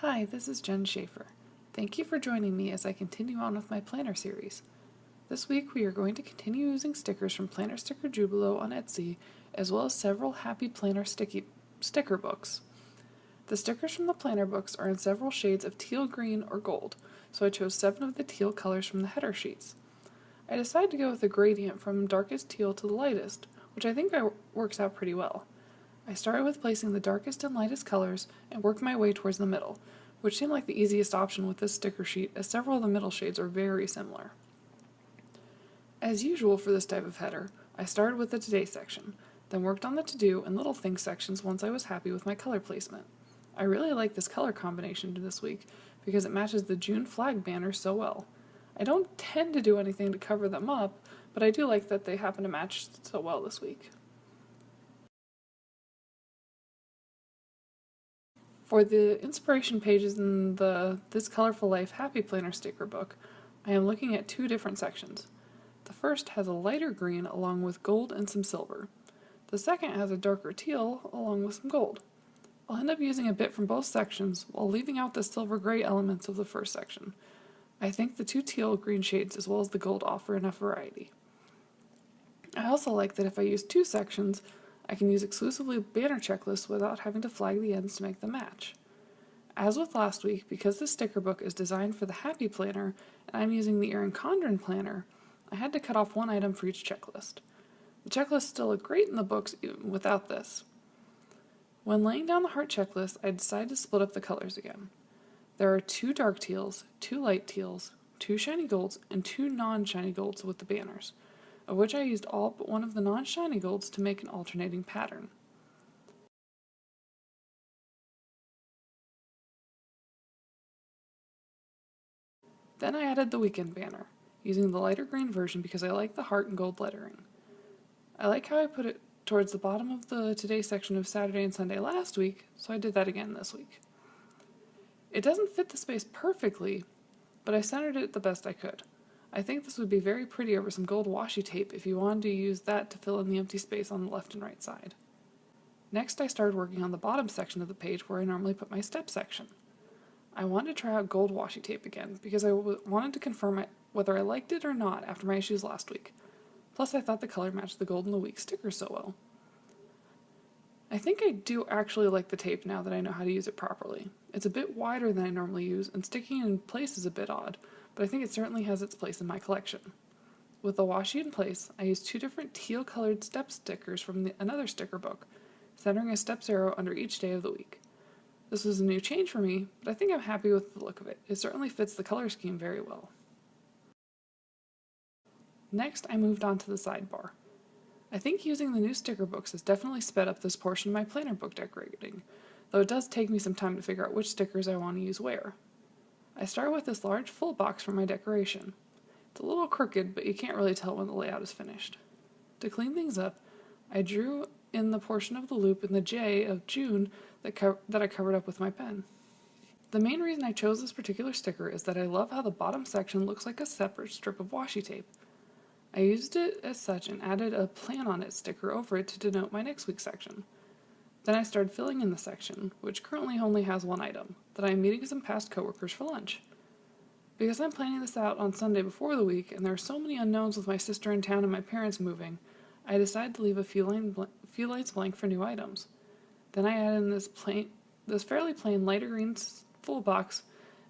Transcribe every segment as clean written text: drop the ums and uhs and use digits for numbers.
Hi, this is Jen Schaefer. Thank you for joining me as I continue on with my planner series. This week we are going to continue using stickers from Planner Sticker Jubilo on Etsy, as well as several Happy Planner sticker books. The stickers from the planner books are in several shades of teal, green, or gold, so I chose 7 of the teal colors from the header sheets. I decided to go with a gradient from darkest teal to the lightest, which I think works out pretty well. I started with placing the darkest and lightest colors and worked my way towards the middle, which seemed like the easiest option with this sticker sheet as several of the middle shades are very similar. As usual for this type of header, I started with the Today section, then worked on the To Do and Little Things sections once I was happy with my color placement. I really like this color combination this week because it matches the June flag banner so well. I don't tend to do anything to cover them up, but I do like that they happen to match so well this week. For the inspiration pages in the This Colorful Life Happy Planner sticker book, I am looking at 2 different sections. The first has a lighter green along with gold and some silver. The second has a darker teal along with some gold. I'll end up using a bit from both sections while leaving out the silver-gray elements of the first section. I think the 2 teal-green shades as well as the gold offer enough variety. I also like that if I use 2 sections, I can use exclusively banner checklists without having to flag the ends to make them match. As with last week, because this sticker book is designed for the Happy Planner and I'm using the Erin Condren planner, I had to cut off 1 item for each checklist. The checklists still look great in the books even without this. When laying down the heart checklist, I decided to split up the colors again. There are 2 dark teals, 2 light teals, 2 shiny golds, and 2 non-shiny golds with the banners, of which I used all but one of the non-shiny golds to make an alternating pattern. Then I added the weekend banner, using the lighter green version because I like the heart and gold lettering. I like how I put it towards the bottom of the Today section of Saturday and Sunday last week, so I did that again this week. It doesn't fit the space perfectly, but I centered it the best I could. I think this would be very pretty over some gold washi tape if you wanted to use that to fill in the empty space on the left and right side. Next, I started working on the bottom section of the page where I normally put my step section. I wanted to try out gold washi tape again because I wanted to confirm whether I liked it or not after my issues last week. Plus, I thought the color matched the gold in the week stickers so well. I think I do actually like the tape now that I know how to use it properly. It's a bit wider than I normally use, and sticking in place is a bit odd, but I think it certainly has its place in my collection. With the washi in place, I used 2 different teal-colored step stickers from another sticker book, centering a steps arrow under each day of the week. This was a new change for me, but I think I'm happy with the look of it. It certainly fits the color scheme very well. Next, I moved on to the sidebar. I think using the new sticker books has definitely sped up this portion of my planner book decorating, though it does take me some time to figure out which stickers I want to use where. I started with this large full box for my decoration. It's a little crooked, but you can't really tell when the layout is finished. To clean things up, I drew in the portion of the loop in the J of June that I covered up with my pen. The main reason I chose this particular sticker is that I love how the bottom section looks like a separate strip of washi tape. I used it as such and added a Plan on It sticker over it to denote my next week's section. Then I started filling in the section, which currently only has 1 item, that I am meeting some past coworkers for lunch. Because I'm planning this out on Sunday before the week, and there are so many unknowns with my sister in town and my parents moving, I decided to leave a few lines blank for new items. Then I added in this fairly plain lighter green full box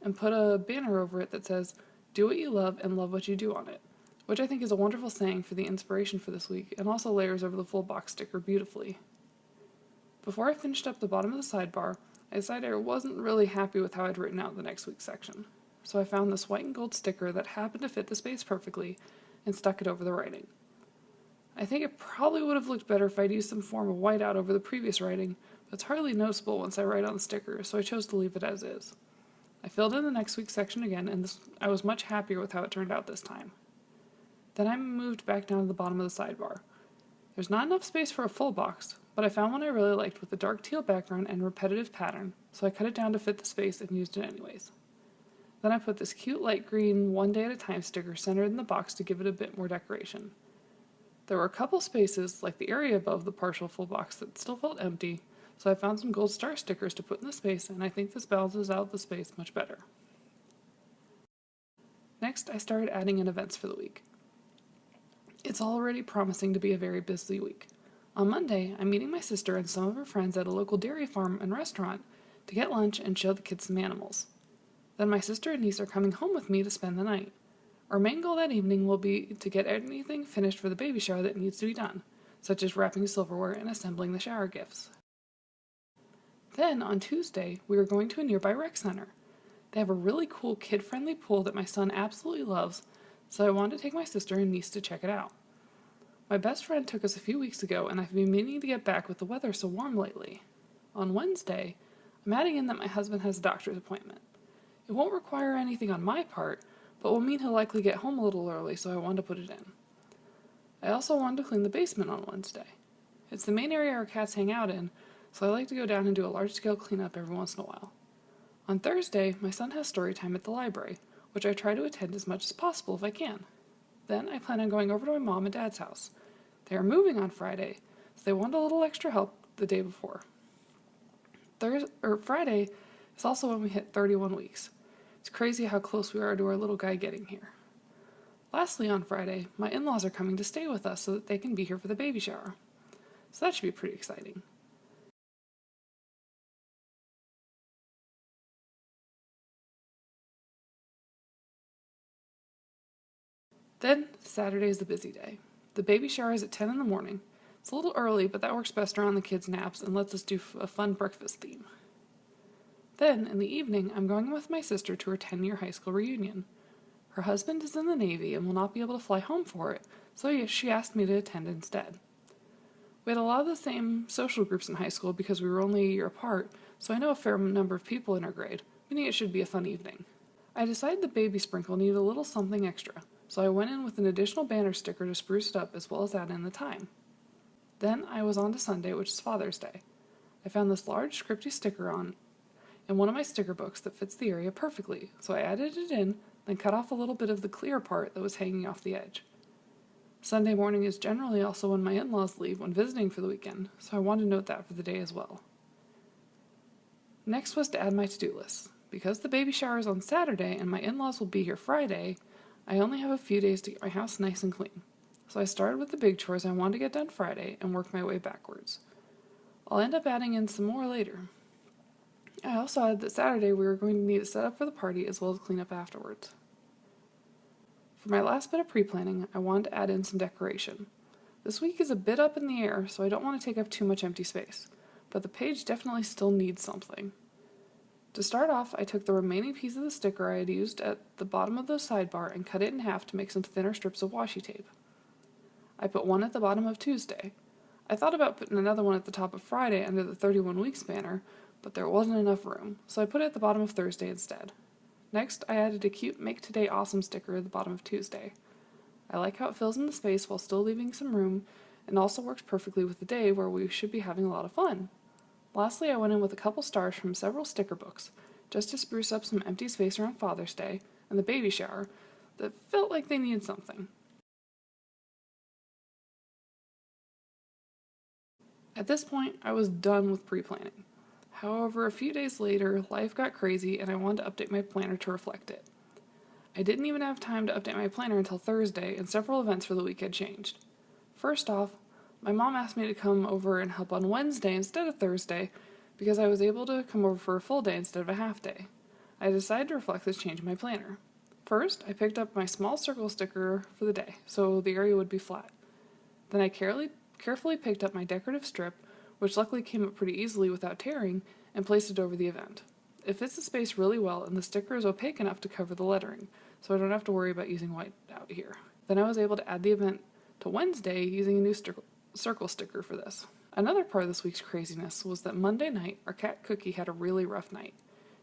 and put a banner over it that says, "Do what you love and love what you do" on it, which I think is a wonderful saying for the inspiration for this week and also layers over the full box sticker beautifully. Before I finished up the bottom of the sidebar, I decided I wasn't really happy with how I'd written out the next week's section, so I found this white and gold sticker that happened to fit the space perfectly and stuck it over the writing. I think it probably would have looked better if I'd used some form of whiteout over the previous writing, but it's hardly noticeable once I write on the sticker, so I chose to leave it as is. I filled in the next week's section again, and I was much happier with how it turned out this time. Then I moved back down to the bottom of the sidebar. There's not enough space for a full box, but I found one I really liked with a dark teal background and repetitive pattern, so I cut it down to fit the space and used it anyways. Then I put this cute light green 1 day at a time sticker centered in the box to give it a bit more decoration. There were a couple spaces, like the area above the partial full box, that still felt empty, So I found some gold star stickers to put in the space, and I think this balances out the space much better. Next, I started adding in events for the week. It's already promising to be a very busy week. On Monday, I'm meeting my sister and some of her friends at a local dairy farm and restaurant to get lunch and show the kids some animals. Then my sister and niece are coming home with me to spend the night. Our main goal that evening will be to get anything finished for the baby shower that needs to be done, such as wrapping silverware and assembling the shower gifts. Then, on Tuesday, we are going to a nearby rec center. They have a really cool kid-friendly pool that my son absolutely loves, so I wanted to take my sister and niece to check it out. My best friend took us a few weeks ago, and I've been meaning to get back with the weather so warm lately. On Wednesday, I'm adding in that my husband has a doctor's appointment. It won't require anything on my part, but will mean he'll likely get home a little early, so I wanted to put it in. I also wanted to clean the basement on Wednesday. It's the main area our cats hang out in, so I like to go down and do a large-scale cleanup every once in a while. On Thursday, my son has story time at the library, which I try to attend as much as possible if I can. Then I plan on going over to my mom and dad's house. They are moving on Friday, so they want a little extra help the day before. Friday is also when we hit 31 weeks. It's crazy how close we are to our little guy getting here. Lastly, on Friday, my in-laws are coming to stay with us so that they can be here for the baby shower. So that should be pretty exciting. Then, Saturday is the busy day. The baby shower is at 10 in the morning. It's a little early, but that works best around the kids' naps and lets us do a fun breakfast theme. Then, in the evening, I'm going with my sister to her 10-year high school reunion. Her husband is in the Navy and will not be able to fly home for it, so she asked me to attend instead. We had a lot of the same social groups in high school because we were only a year apart, so I know a fair number of people in our grade, meaning it should be a fun evening. I decided the baby sprinkle needed a little something extra, so I went in with an additional banner sticker to spruce it up as well as add in the time. Then I was on to Sunday, which is Father's Day. I found this large scripty sticker in one of my sticker books that fits the area perfectly, so I added it in, then cut off a little bit of the clear part that was hanging off the edge. Sunday morning is generally also when my in-laws leave when visiting for the weekend, so I wanted to note that for the day as well. Next was to add my to-do list. Because the baby shower is on Saturday and my in-laws will be here Friday, I only have a few days to get my house nice and clean. So I started with the big chores I wanted to get done Friday and worked my way backwards. I'll end up adding in some more later. I also added that Saturday we were going to need a setup for the party as well as clean up afterwards. For my last bit of pre-planning, I wanted to add in some decoration. This week is a bit up in the air, so I don't want to take up too much empty space, but the page definitely still needs something. To start off, I took the remaining piece of the sticker I had used at the bottom of the sidebar and cut it in half to make some thinner strips of washi tape. I put one at the bottom of Tuesday. I thought about putting another one at the top of Friday under the 31 weeks banner, but there wasn't enough room, so I put it at the bottom of Thursday instead. Next, I added a cute Make Today Awesome sticker at the bottom of Tuesday. I like how it fills in the space while still leaving some room, and also works perfectly with the day where we should be having a lot of fun. Lastly, I went in with a couple stars from several sticker books, just to spruce up some empty space around Father's Day and the baby shower that felt like they needed something. At this point, I was done with pre-planning. However, a few days later, life got crazy and I wanted to update my planner to reflect it. I didn't even have time to update my planner until Thursday, and several events for the week had changed. First off, my mom asked me to come over and help on Wednesday instead of Thursday because I was able to come over for a full day instead of a half day. I decided to reflect this change in my planner. First, I picked up my small circle sticker for the day, so the area would be flat. Then I carefully picked up my decorative strip, which luckily came up pretty easily without tearing, and placed it over the event. It fits the space really well, and the sticker is opaque enough to cover the lettering, so I don't have to worry about using white out here. Then I was able to add the event to Wednesday using a new circle sticker for this. Another part of this week's craziness was that Monday night, our cat Cookie had a really rough night.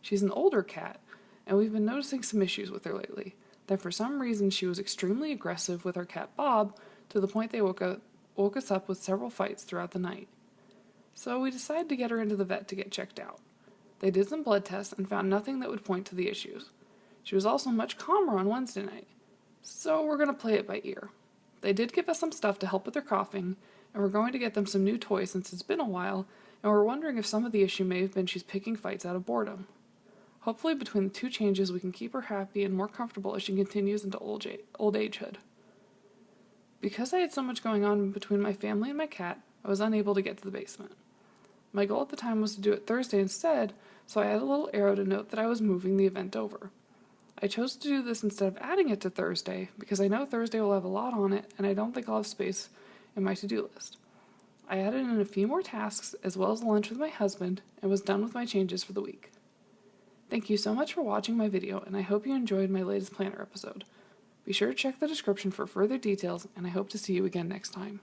She's an older cat, and we've been noticing some issues with her lately. That for some reason she was extremely aggressive with our cat Bob, to the point they woke us up with several fights throughout the night. So we decided to get her into the vet to get checked out. They did some blood tests and found nothing that would point to the issues. She was also much calmer on Wednesday night, so we're going to play it by ear. They did give us some stuff to help with her coughing, and we're going to get them some new toys since it's been a while, and we're wondering if some of the issue may have been she's picking fights out of boredom. Hopefully between the two changes we can keep her happy and more comfortable as she continues into old agehood. Because I had so much going on between my family and my cat, I was unable to get to the basement. My goal at the time was to do it Thursday instead, so I added a little arrow to note that I was moving the event over. I chose to do this instead of adding it to Thursday because I know Thursday will have a lot on it and I don't think I'll have space in my to-do list. I added in a few more tasks as well as lunch with my husband and was done with my changes for the week. Thank you so much for watching my video, and I hope you enjoyed my latest planner episode. Be sure to check the description for further details, and I hope to see you again next time.